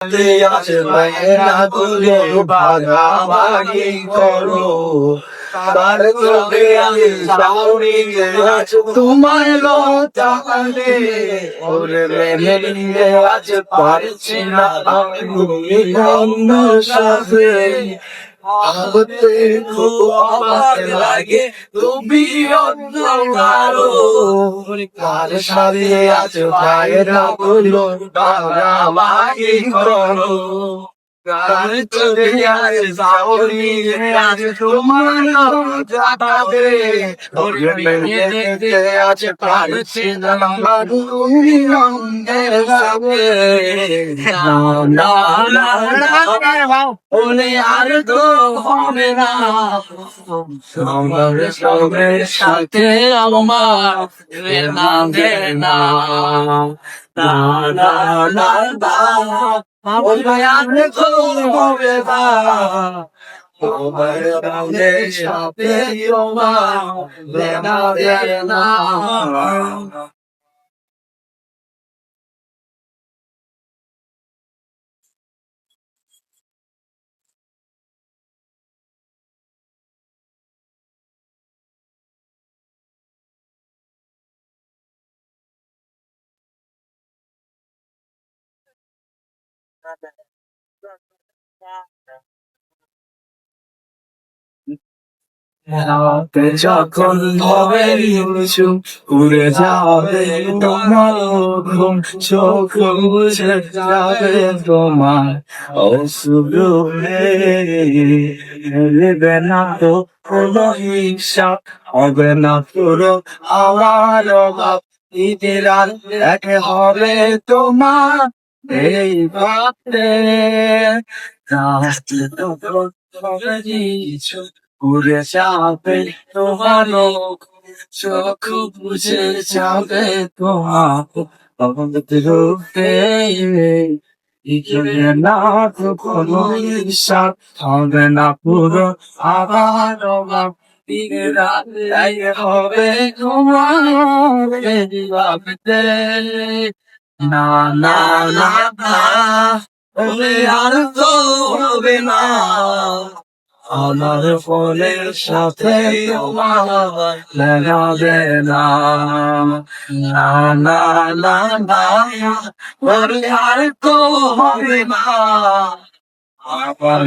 আছে মায়েরা গুলো ভাগাভাগি করো তার চোখে আমি সাউরি আজ তোমায় লতালে ওরে মেনে নিয়ে আজ পারছি না আমি অন্য সাথে ভাবতে খুব অবাক লাগে তুমি অন্য কারো কার সাথে আজ ভাইরা বললো ভাগাভাগি করো কার চোখে আজ সাউরি আজ তোমার যাবে ওরে মেনে নিতে আজ পারছি না তুমি অন্ধের যাবে না না না না ওলে আর তো হবে না সঙ্গের সাথে আমার না দে না না না না না ওলে আর তো হবে না তোমার সঙ্গের সাথে আমার না দে না রাতে যখন হবে নিচু উড়ে যাবে তোমার ঘুম চোখ বুঝে যাবে তোমার অসুরে নেবে না তো কোনো হিসাব হবে না পুরো আমার অভাব ঈদের এক হবে তোমার এই ভাবতে রাতে তখন হবে নিচু উড়ে যাবে তোমার চোখ বুঝে যাবে তোমার রূপে ইচ্ছে না তো কোনো হিসাব হবে না পুরো আবার অভাব রাতে হবে তোমার ভাবতে না না না না ওরে আর তো হবে না আমার ফোনের সাথে তোমার লাগাবে না না না না না ওরে আর তো হবে না আমার